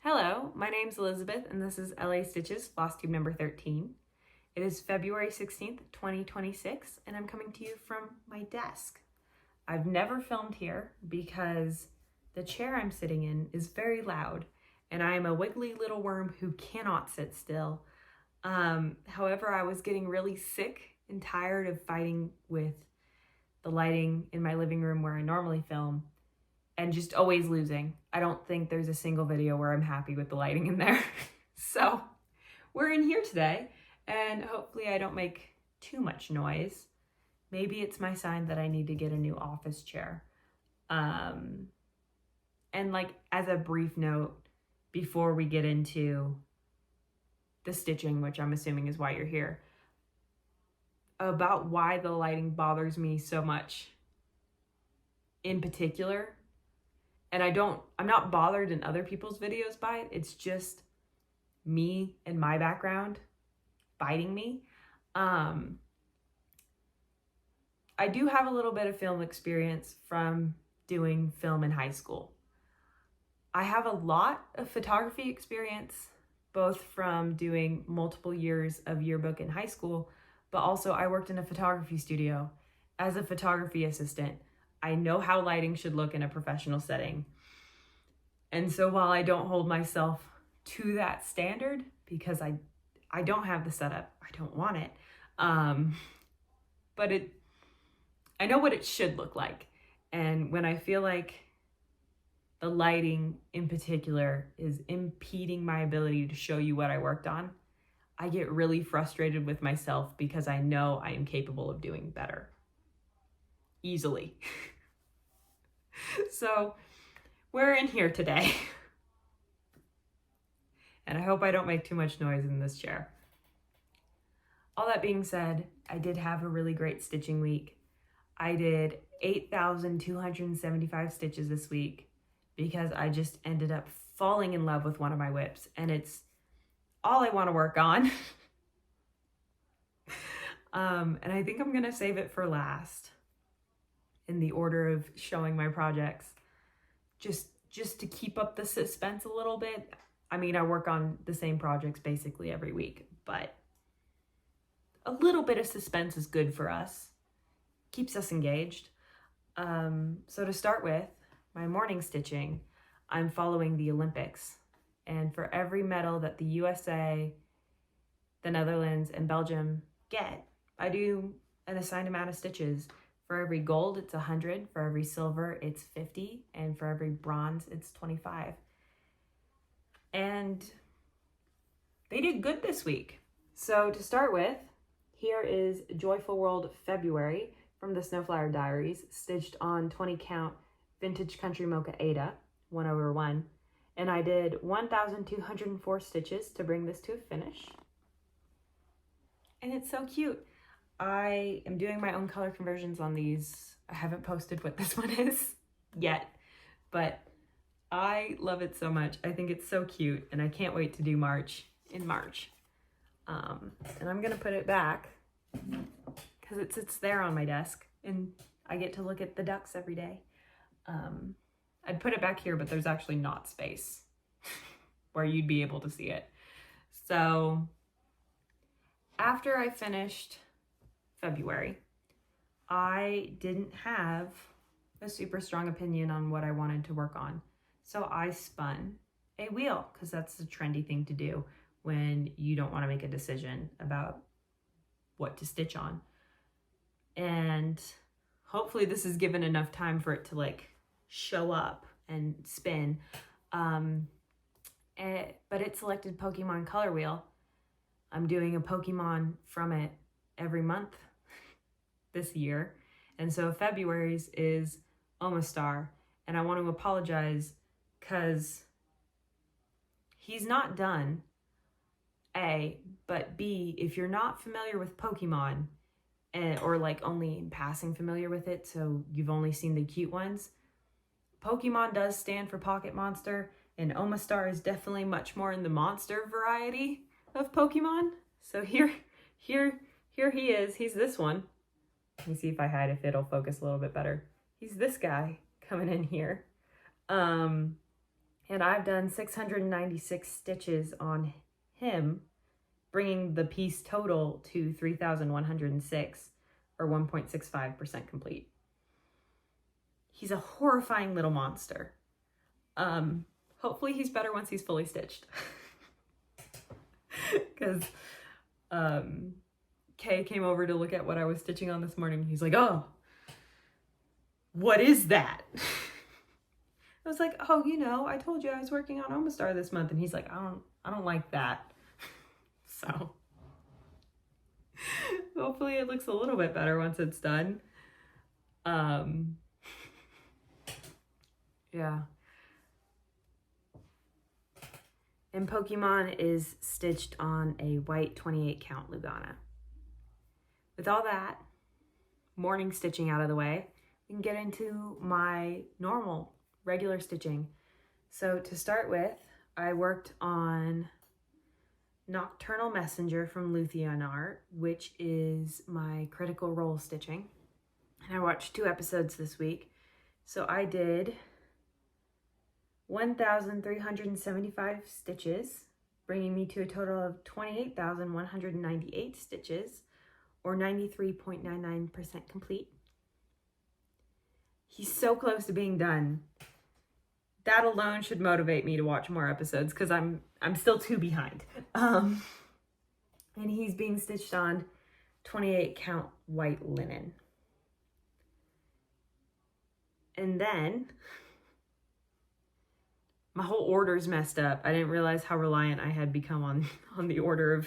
Hello, my name's Elizabeth and this is LA Stitches Flosstube number 13. It is February 16th, 2026, and I'm coming to you from my desk. I've never filmed here because the chair I'm sitting in is very loud and I am a wiggly little worm who cannot sit still. However, I was getting really sick and tired of fighting with the lighting in my living room where I normally film and just always losing. I don't think there's a single video where I'm happy with the lighting in there. So we're in here today and hopefully I don't make too much noise. Maybe it's my sign that I need to get a new office chair. And like as a brief note, before we get into the stitching, which I'm assuming is why you're here, about why the lighting bothers me so much in particular. And I'm not bothered in other people's videos by it. It's just me and my background biting me. I do have a little bit of film experience from doing film in high school. I have a lot of photography experience, both from doing multiple years of yearbook in high school, but also I worked in a photography studio as a photography assistant. I know how lighting should look in a professional setting. And so while I don't hold myself to that standard, because I don't have the setup, I don't want it, but I know what it should look like. And when I feel like the lighting in particular is impeding my ability to show you what I worked on, I get really frustrated with myself because I know I am capable of doing better. Easily. So we're in here today. And I hope I don't make too much noise in this chair. All that being said, I did have a really great stitching week. I did 8,275 stitches this week because I just ended up falling in love with one of my whips and it's all I want to work on. And I think I'm gonna save it for last in the order of showing my projects, just to keep up the suspense a little bit. I mean, I work on the same projects basically every week, but a little bit of suspense is good for us. Keeps us engaged. So to start with, my morning stitching, I'm following the Olympics. And for every medal that the USA, the Netherlands, and Belgium get, I do an assigned amount of stitches. For every gold, it's 100. For every silver, it's 50. And for every bronze, it's 25. And they did good this week. So to start with, here is Joyful World February from the Snowflower Diaries, stitched on 20 count Vintage Country Mocha Ada, 1/1. And I did 1,204 stitches to bring this to a finish. And it's so cute. I am doing my own color conversions on these. I haven't posted what this one is yet, but I love it so much. I think it's so cute and I can't wait to do March in March. And I'm gonna put it back because it sits there on my desk and I get to look at the ducks every day. I'd put it back here, but there's actually not space where you'd be able to see it. So after I finished February, I didn't have a super strong opinion on what I wanted to work on. So I spun a wheel because that's the trendy thing to do when you don't want to make a decision about what to stitch on. And hopefully this is given enough time for it to like show up and spin. But it selected Pokemon Color Wheel. I'm doing a Pokemon from it every month this year. And so February's is Omastar. And I want to apologize because he's not done, A, but B, if you're not familiar with Pokemon, or like only in passing familiar with it, so you've only seen the cute ones, Pokemon does stand for Pocket Monster, and Omastar is definitely much more in the monster variety of Pokemon. So here he is. He's this one. Let me see if I hide, if it'll focus a little bit better. He's this guy coming in here. And I've done 696 stitches on him, bringing the piece total to 3,106, or 1.65% complete. He's a horrifying little monster. Hopefully he's better once he's fully stitched. Because Kay came over to look at what I was stitching on this morning. He's like, oh, what is that? I was like, oh, you know, I told you I was working on Omastar this month. And he's like, I don't like that. So hopefully it looks a little bit better once it's done. Yeah. And Pokemon is stitched on a white 28 count Lugana. With all that morning stitching out of the way, we can get into my normal regular stitching. So to start with, I worked on Nocturnal Messenger from Luthien Art, which is my critical role stitching. And I watched 2 episodes this week. So I did 1,375 stitches, bringing me to a total of 28,198 stitches, or 93.99% complete. He's so close to being done. That alone should motivate me to watch more episodes, because I'm still 2 behind. And he's being stitched on 28 count white linen. And then my whole order's messed up. I didn't realize how reliant I had become on the order of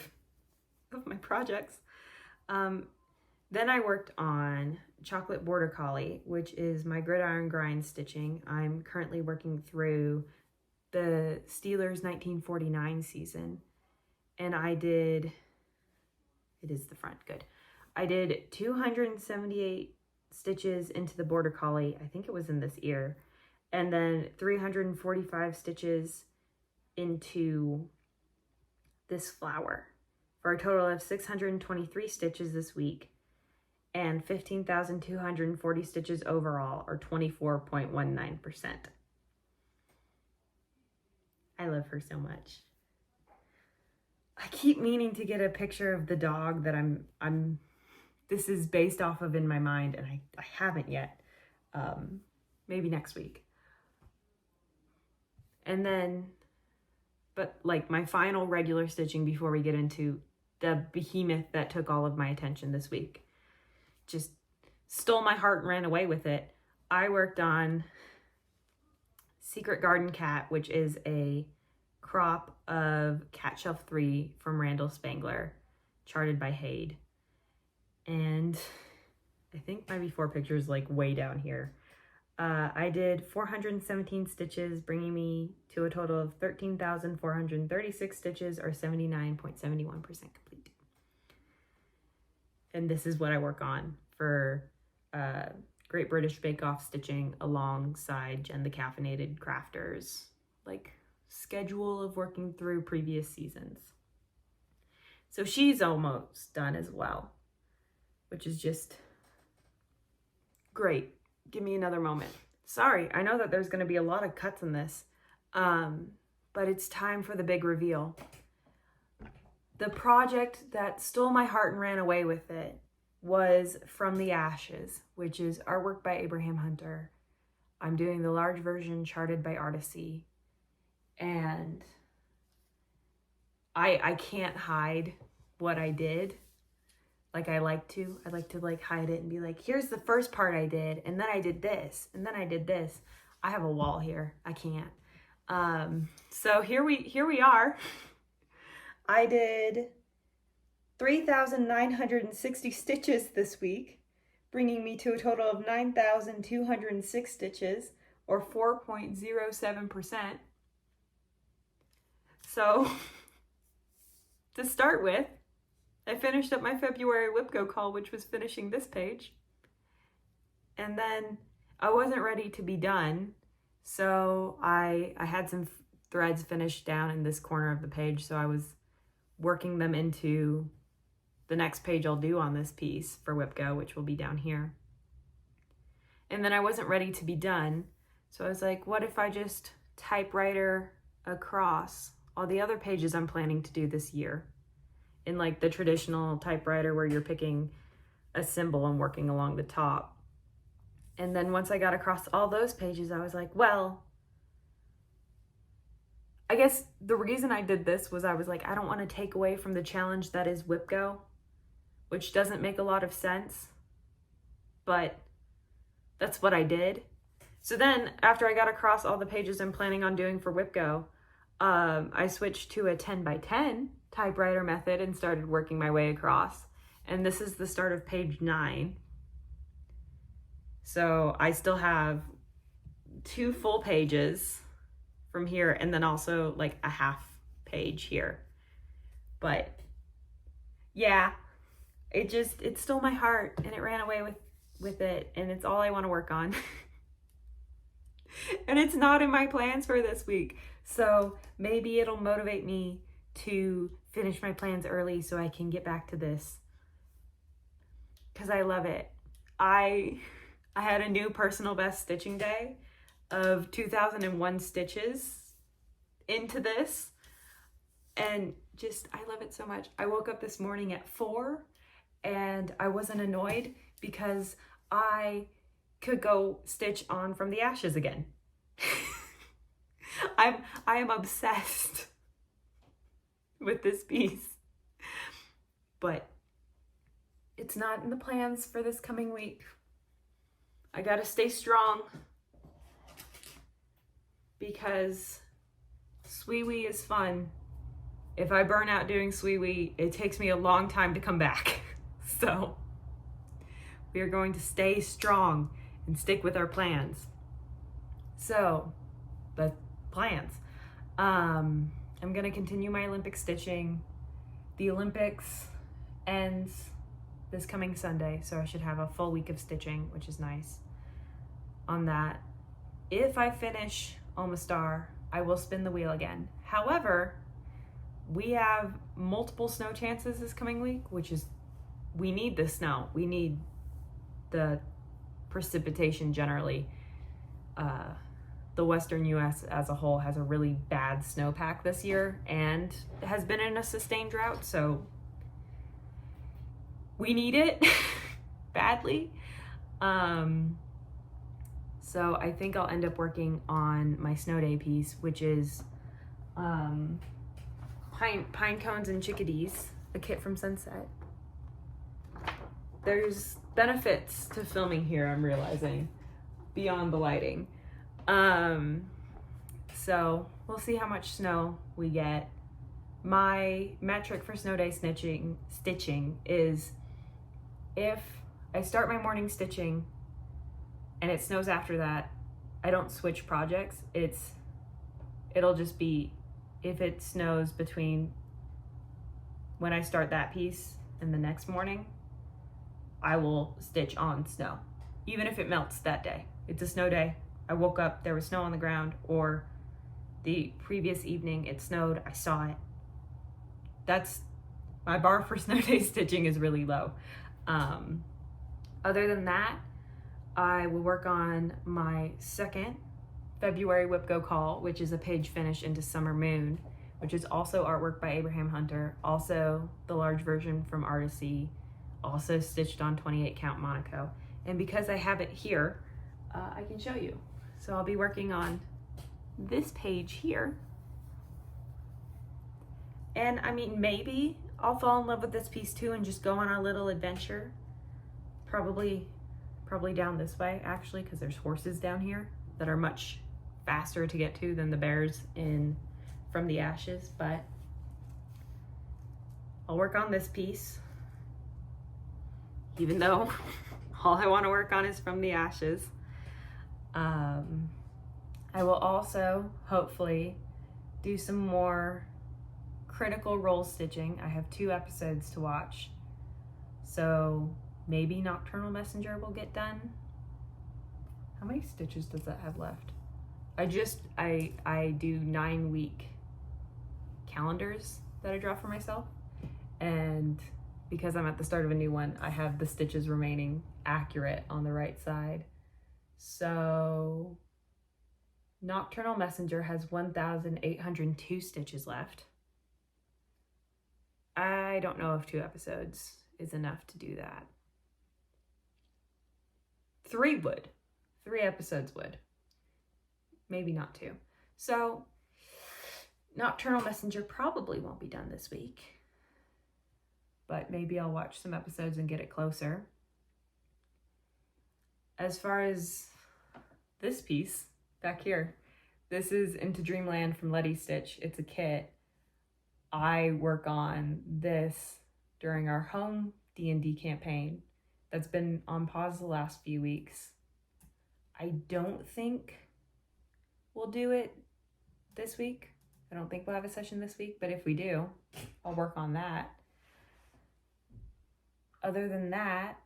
my projects. Then I worked on Chocolate Border Collie, which is my gridiron grind stitching. I'm currently working through the Steelers 1949 season. And I did, it is the front, good. I did 278 stitches into the Border Collie. I think it was in this ear. And then 345 stitches into this flower, for a total of 623 stitches this week and 15,240 stitches overall, or 24.19%. I love her so much. I keep meaning to get a picture of the dog that this is based off of in my mind, and I haven't yet. Maybe next week. And then, but like my final regular stitching before we get into the behemoth that took all of my attention this week, just stole my heart and ran away with it. I worked on Secret Garden Cat, which is a crop of Cat Shelf 3 from Randall Spangler, charted by Hayde. And I think my before picture is like way down here. I did 417 stitches, bringing me to a total of 13,436 stitches, or 79.71% complete. And this is what I work on for Great British Bake Off stitching alongside Jen the Caffeinated Crafters, like schedule of working through previous seasons. So she's almost done as well, which is just great. Give me another moment. Sorry, I know that there's going to be a lot of cuts in this, but it's time for the big reveal. The project that stole my heart and ran away with it was From the Ashes, which is artwork by Abraham Hunter. I'm doing the large version charted by Artecy, and I can't hide what I did. Like I like to like hide it and be like, here's the first part I did, and then I did this, and then I did this. I have a wall here. I can't. So here we are. I did 3,960 stitches this week, bringing me to a total of 9,206 stitches, or 4.07%. So to start with, I finished up my February WIPGO call, which was finishing this page. And then I wasn't ready to be done, so I had some threads finished down in this corner of the page, so I was working them into the next page I'll do on this piece for WIPGO, which will be down here. And then I wasn't ready to be done, so I was like, what if I just typewriter across all the other pages I'm planning to do this year in like the traditional typewriter where you're picking a symbol and working along the top. And then once I got across all those pages, I was like, well, I guess the reason I did this was I was like, I don't want to take away from the challenge that is Whip Go, which doesn't make a lot of sense, but that's what I did. So then after I got across all the pages I'm planning on doing for Whip Go, I switched to a 10 by 10 typewriter method and started working my way across. And this is the start of page 9. So I still have 2 full pages from here and then also like a half page here. But yeah, it stole my heart and it ran away with it, and it's all I want to work on. And it's not in my plans for this week. So maybe it'll motivate me to finish my plans early so I can get back to this, because I love it. I had a new personal best stitching day of 2001 stitches into this, and just I love it so much. I woke up this morning at 4 and I wasn't annoyed because I could go stitch on From the Ashes again. I am obsessed with this piece, but it's not in the plans for this coming week. I gotta stay strong because Sweewee is fun. If I burn out doing Sweewee, it takes me a long time to come back. So we are going to stay strong and stick with our plans. So the plans. I'm gonna continue my Olympic stitching. The Olympics ends this coming Sunday, so I should have a full week of stitching, which is nice on that. If I finish Almost Star, I will spin the wheel again. However, we have multiple snow chances this coming week, which is, we need the snow. We need the precipitation generally. The Western US as a whole has a really bad snowpack this year and has been in a sustained drought, so we need it badly. So I think I'll end up working on my snow day piece, which is pine cones and chickadees, a kit from Sunset. There's benefits to filming here, I'm realizing, beyond the lighting. So we'll see how much snow we get. My metric for snow day stitching is if I start my morning stitching and it snows after that, I don't switch projects. It'll just be if it snows between when I start that piece and the next morning, I will stitch on snow, even if it melts that day. It's a snow day. I woke up, there was snow on the ground, or the previous evening it snowed, I saw it. That's my bar for snow day stitching is really low. Other than that, I will work on my second February Whip Go Call, which is a page finish into Summer Moon, which is also artwork by Abraham Hunter, also the large version from Artecy, also stitched on 28 count Monaco. And because I have it here, I can show you. So I'll be working on this page here. And I mean, maybe I'll fall in love with this piece too and just go on a little adventure. Probably down this way actually, because there's horses down here that are much faster to get to than the bears in From the Ashes, but I'll work on this piece, even though all I want to work on is From the Ashes. I will also hopefully do some more Critical Role stitching. I have 2 episodes to watch, so maybe Nocturnal Messenger will get done. How many stitches does that have left? I do 9-week calendars that I draw for myself, and because I'm at the start of a new one, I have the stitches remaining accurate on the right side. So Nocturnal Messenger has 1,802 stitches left. I don't know if 2 episodes is enough to do that. 3 would. 3 episodes would. Maybe not 2. So, Nocturnal Messenger probably won't be done this week. But maybe I'll watch some episodes and get it closer. As far as this piece back here, this is Into Dreamland from Letty Stitch. It's a kit. I work on this during our home D&D campaign that's been on pause the last few weeks. I don't think we'll do it this week. I don't think we'll have a session this week, but if we do, I'll work on that. Other than that,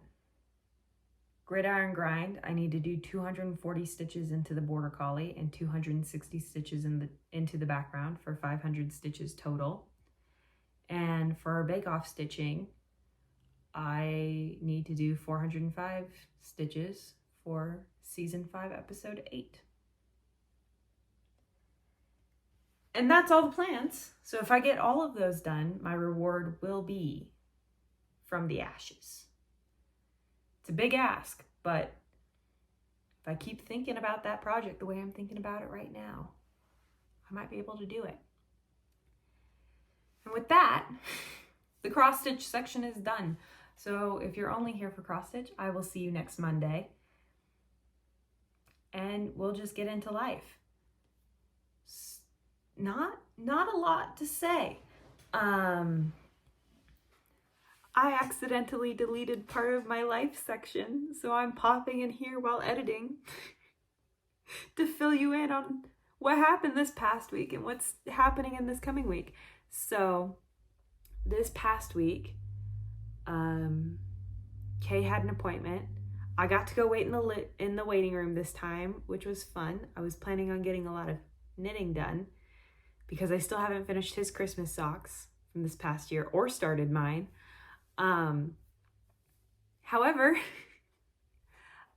Gridiron Grind, I need to do 240 stitches into the Border Collie and 260 stitches into the background for 500 stitches total. And for Bake Off stitching, I need to do 405 stitches for season 5, episode 8. And that's all the plans. So if I get all of those done, my reward will be from the ashes. It's a big ask, but if I keep thinking about that project the way I'm thinking about it right now, I might be able to do it. And with that, the cross stitch section is done. So if you're only here for cross stitch, I will see you next Monday. And we'll just get into life. Not a lot to say. I accidentally deleted part of my life section, so I'm popping in here while editing to fill you in on what happened this past week and what's happening in this coming week. So this past week, Kay had an appointment. I got to go wait in the waiting room this time, which was fun. I was planning on getting a lot of knitting done because I still haven't finished his Christmas socks from this past year or started mine. However,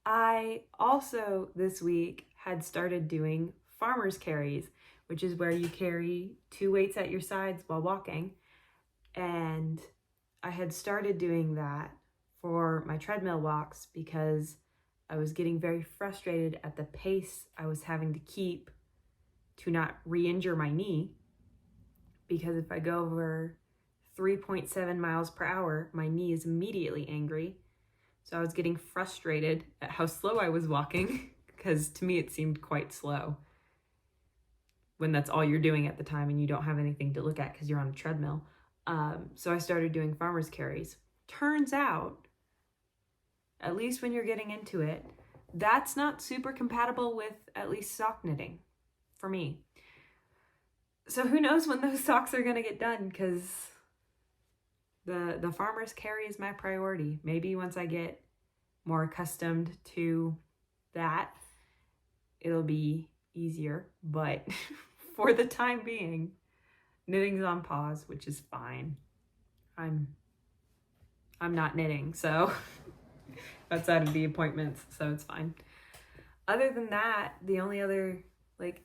I also this week had started doing farmer's carries, which is where you carry 2 weights at your sides while walking. And I had started doing that for my treadmill walks because I was getting very frustrated at the pace I was having to keep to not re-injure my knee. Because if I go over 3.7 miles per hour, my knee is immediately angry. So I was getting frustrated at how slow I was walking because to me it seemed quite slow when that's all you're doing at the time and you don't have anything to look at because you're on a treadmill. So I started doing farmer's carries. Turns out, at least when you're getting into it, that's not super compatible with at least sock knitting for me. So who knows when those socks are going to get done because the farmer's carry is my priority. Maybe once I get more accustomed to that, it'll be easier. But for the time being, knitting's on pause, which is fine. I'm not knitting, so outside of the appointments, so it's fine. Other than that, the only other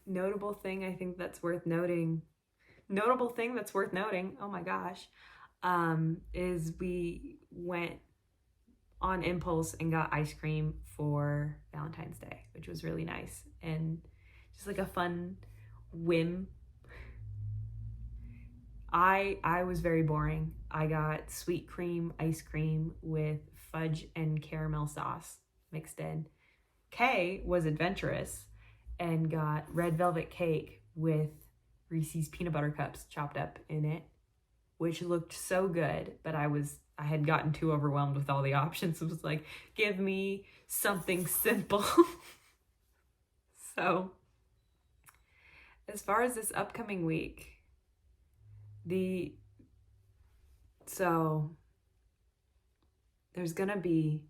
notable thing I think that's worth noting, oh my gosh, is we went on impulse and got ice cream for Valentine's Day, which was really nice and just like a fun whim. I was very boring. I got sweet cream ice cream with fudge and caramel sauce mixed in. Kay was adventurous and got red velvet cake with Reese's peanut butter cups chopped up in it, which looked so good, but I had gotten too overwhelmed with all the options. It was like, give me something simple. So, as far as this upcoming week, there's gonna be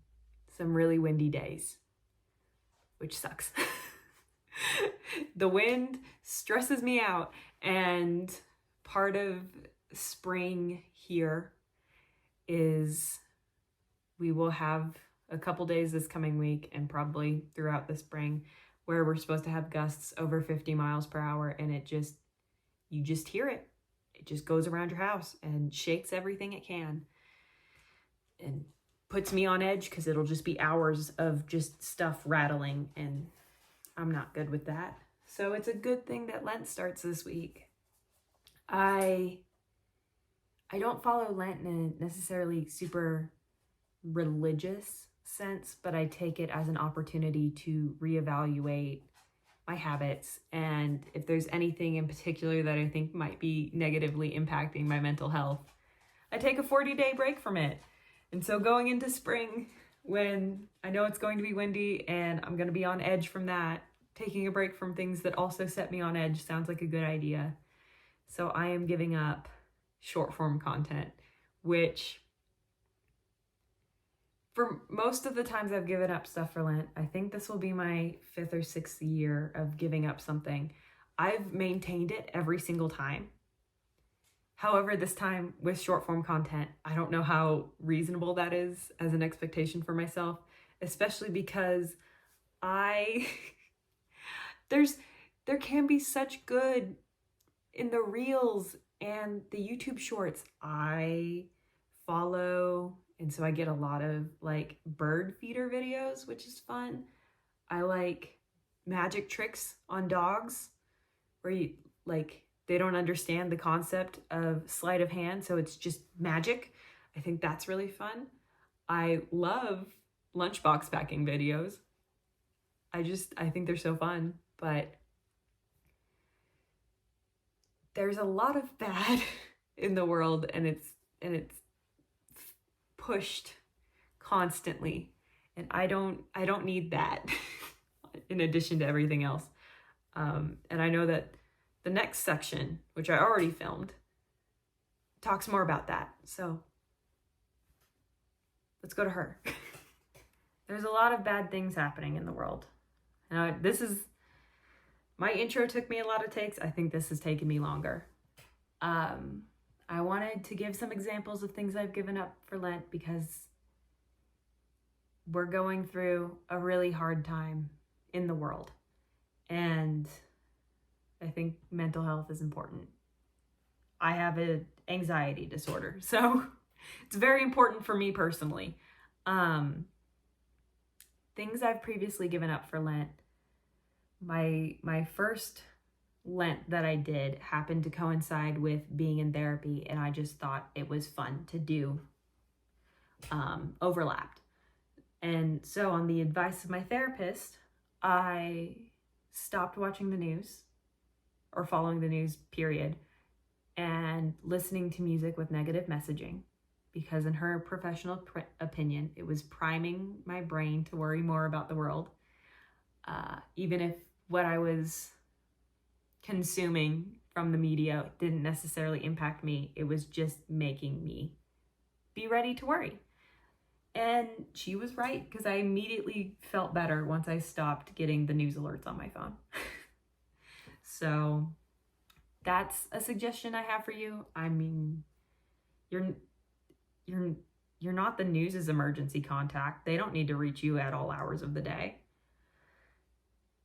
some really windy days, which sucks. The wind stresses me out, and part of spring here is we will have a couple days this coming week and probably throughout the spring where we're supposed to have gusts over 50 miles per hour, and you just hear it. It just goes around your house and shakes everything it can and puts me on edge because it'll just be hours of just stuff rattling, and I'm not good with that. So it's a good thing that Lent starts this week. I don't follow Lent in a necessarily super religious sense, but I take it as an opportunity to reevaluate my habits, and if there's anything in particular that I think might be negatively impacting my mental health, I take a 40-day break from it. And so going into spring, when I know it's going to be windy and I'm going to be on edge from that, taking a break from things that also set me on edge sounds like a good idea. So I am giving up short form content, which for most of the times I've given up stuff for Lent, I think this will be my 5th or 6th year of giving up something. I've maintained it every single time. However, this time with short form content, I don't know how reasonable that is as an expectation for myself, especially because there can be such good in the reels and the YouTube shorts. I follow, and so I get a lot of like bird feeder videos, which is fun. I like magic tricks on dogs where they don't understand the concept of sleight of hand, so it's just magic. I think that's really fun. I love lunchbox packing videos. I think they're so fun, but there's a lot of bad in the world, and it's pushed constantly, and I don't need that in addition to everything else. And I know that the next section, which I already filmed, talks more about that. So let's go to her. There's a lot of bad things happening in the world. Now, my intro took me a lot of takes. I think this has taken me longer. I wanted to give some examples of things I've given up for Lent because we're going through a really hard time in the world. And I think mental health is important. I have an anxiety disorder, so it's very important for me personally. Things I've previously given up for Lent. My first Lent that I did happened to coincide with being in therapy, and I just thought it was fun to do. Overlapped. And so on the advice of my therapist, I stopped watching the news, or following the news, period, and listening to music with negative messaging, because in her professional opinion, it was priming my brain to worry more about the world. Even if what I was consuming from the media didn't necessarily impact me, it was just making me be ready to worry. And she was right, because I immediately felt better once I stopped getting the news alerts on my phone. So that's a suggestion I have for you. I mean, you're not the news's emergency contact. They don't need to reach you at all hours of the day.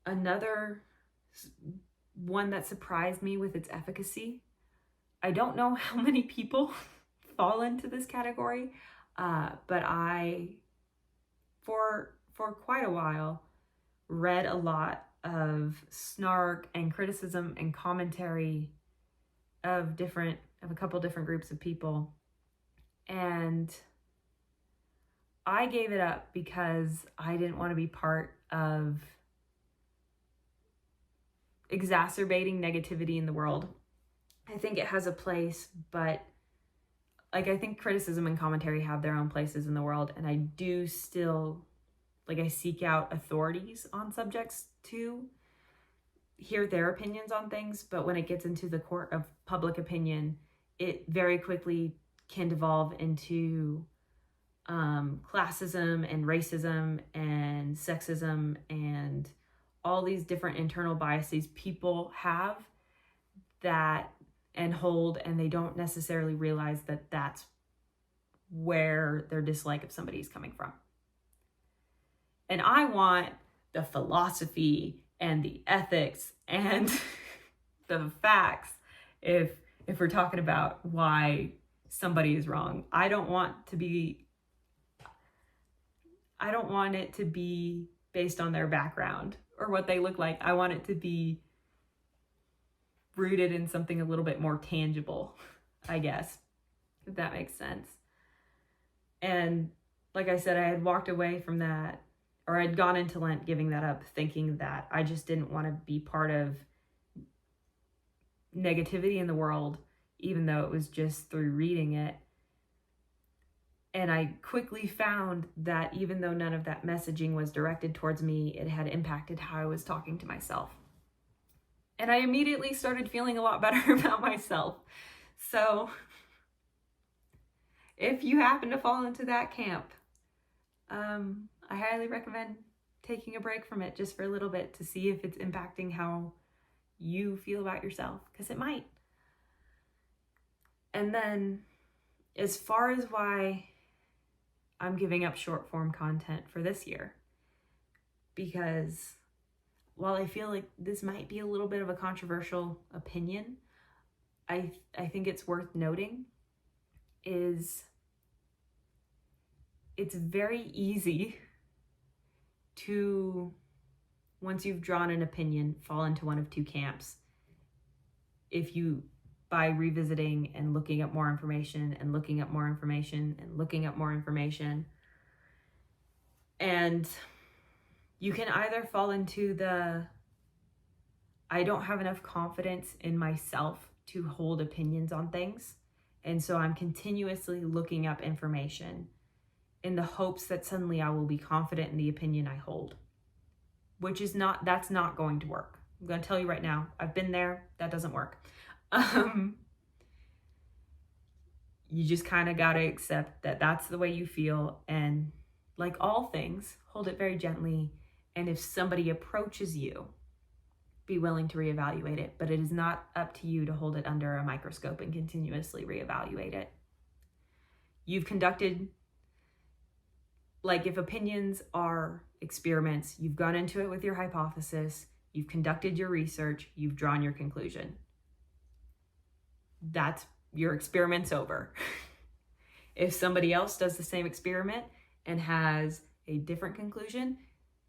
Another one that surprised me with its efficacy. I don't know how many people fall into this category, but I, for quite a while, read a lot of snark and criticism and commentary of a couple different groups of people. And I gave it up because I didn't want to be part of exacerbating negativity in the world. I think it has a place, but I think criticism and commentary have their own places in the world, and I do still, I seek out authorities on subjects to hear their opinions on things, but when it gets into the court of public opinion, it very quickly can devolve into classism and racism and sexism and all these different internal biases people have that and hold, and they don't necessarily realize that that's where their dislike of somebody is coming from. And I want the philosophy and the ethics and the facts if we're talking about why somebody is wrong. I don't want it to be based on their background or what they look like. I want it to be rooted in something a little bit more tangible, I guess, if that makes sense. And like I said, I had walked away from that, or I'd gone into Lent giving that up, thinking that I just didn't want to be part of negativity in the world, even though it was just through reading it. And I quickly found that even though none of that messaging was directed towards me, it had impacted how I was talking to myself. And I immediately started feeling a lot better about myself. So if you happen to fall into that camp, I highly recommend taking a break from it just for a little bit to see if it's impacting how you feel about yourself, because it might. And then as far as why I'm giving up short form content for this year, because while I feel like this might be a little bit of a controversial opinion, I think it's worth noting is it's very easy to, once you've drawn an opinion, fall into one of two camps. If you, by revisiting and looking up more information and looking up more information and looking up more information, and you can either fall into the, I don't have enough confidence in myself to hold opinions on things, and so I'm continuously looking up information in the hopes that suddenly I will be confident in the opinion I hold, which is not, that's not going to work. I'm going to tell you right now, I've been there, that doesn't work. You just kind of got to accept that that's the way you feel, and like all things, hold it very gently. And if somebody approaches you, be willing to reevaluate it, but it is not up to you to hold it under a microscope and continuously reevaluate it. You've conducted, like if opinions are experiments, you've gone into it with your hypothesis, you've conducted your research, you've drawn your conclusion. That's your experiment's over. If somebody else does the same experiment and has a different conclusion,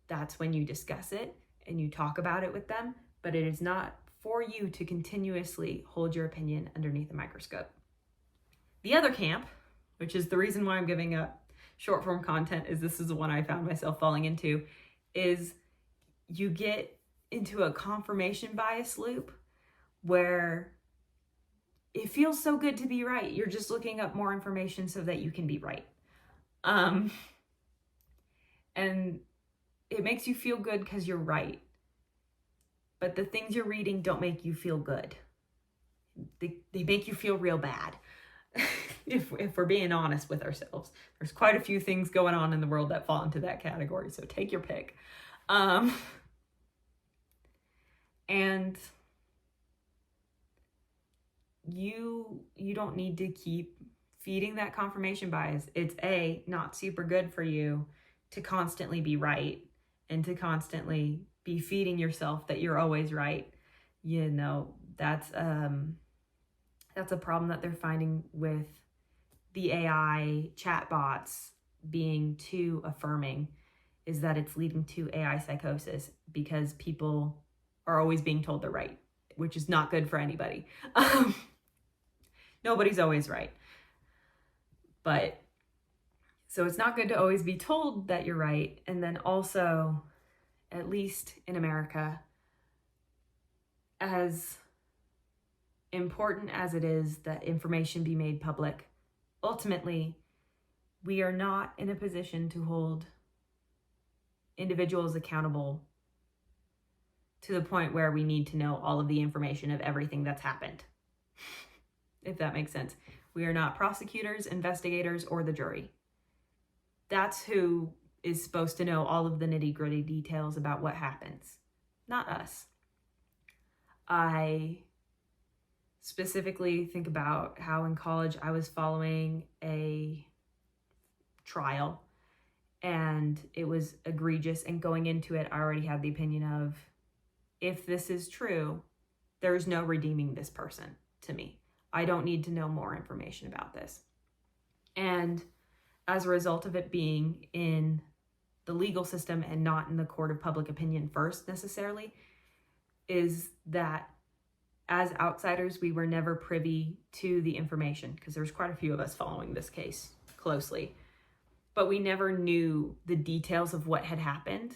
that's when you discuss it and you talk about it with them, but it is not for you to continuously hold your opinion underneath a microscope. The other camp, which is the reason why I'm giving up short form content, is this is the one I found myself falling into, is you get into a confirmation bias loop where it feels so good to be right. You're just looking up more information so that you can be right. And it makes you feel good because you're right. But the things you're reading don't make you feel good. They make you feel real bad. If we're being honest with ourselves, there's quite a few things going on in the world that fall into that category. So take your pick. And you don't need to keep feeding that confirmation bias. It's not super good for you to constantly be right and to constantly be feeding yourself that you're always right. You know, that's a problem that they're finding with the AI chatbots being too affirming, is that it's leading to AI psychosis because people are always being told they're right, which is not good for anybody. Nobody's always right. But so it's not good to always be told that you're right. And then also, at least in America, as important as it is that information be made public, ultimately, we are not in a position to hold individuals accountable to the point where we need to know all of the information of everything that's happened. If that makes sense. We are not prosecutors, investigators, or the jury. That's who is supposed to know all of the nitty-gritty details about what happens, not us. I specifically think about how in college I was following a trial and it was egregious, and going into it I already had the opinion of if this is true, there's no redeeming this person to me. I don't need to know more information about this. And as a result of it being in the legal system and not in the court of public opinion first necessarily, is that as outsiders, we were never privy to the information, because there's quite a few of us following this case closely, but we never knew the details of what had happened.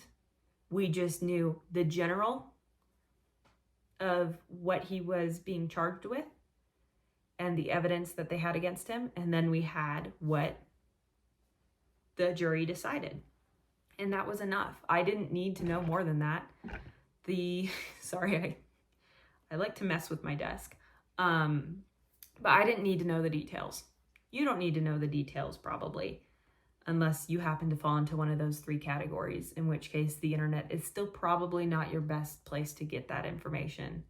We just knew the general of what he was being charged with and the evidence that they had against him. And then we had what the jury decided. And that was enough. I didn't need to know more than that. Sorry, I like to mess with my desk. But I didn't need to know the details. You don't need to know the details probably, unless you happen to fall into one of those 3 categories, in which case the internet is still probably not your best place to get that information,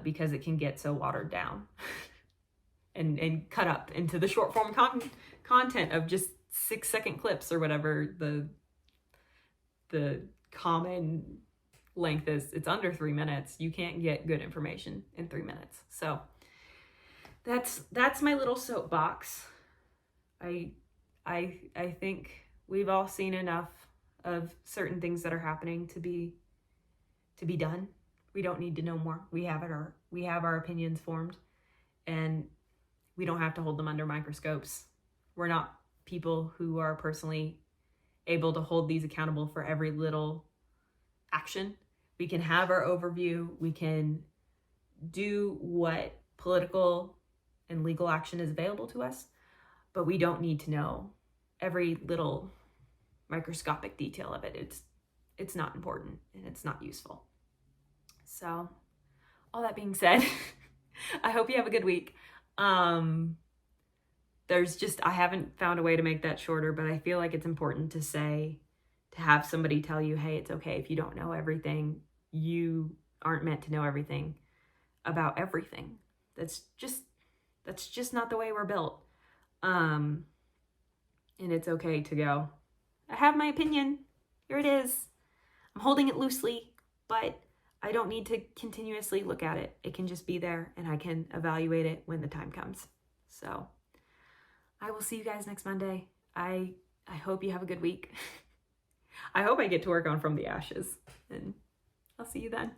because it can get so watered down and cut up into the short form content of just 6-second clips or whatever the common length is. It's under 3 minutes. You can't get good information in 3 minutes. So that's my little soapbox. I think we've all seen enough of certain things that are happening to be done. We don't need to know more. We have our opinions formed, and we don't have to hold them under microscopes. We're not people who are personally able to hold these accountable for every little action. We can have our overview. We can do what political and legal action is available to us, but we don't need to know every little microscopic detail of it. It's not important and it's not useful. So all that being said, I hope you have a good week. I haven't found a way to make that shorter, but I feel like it's important to have somebody tell you, hey, it's okay if you don't know everything. You aren't meant to know everything about everything. That's just not the way we're built. And it's okay to go, I have my opinion. Here it is. I'm holding it loosely, but I don't need to continuously look at it. It can just be there and I can evaluate it when the time comes. So I will see you guys next Monday. I hope you have a good week. I hope I get to work on From the Ashes, and I'll see you then.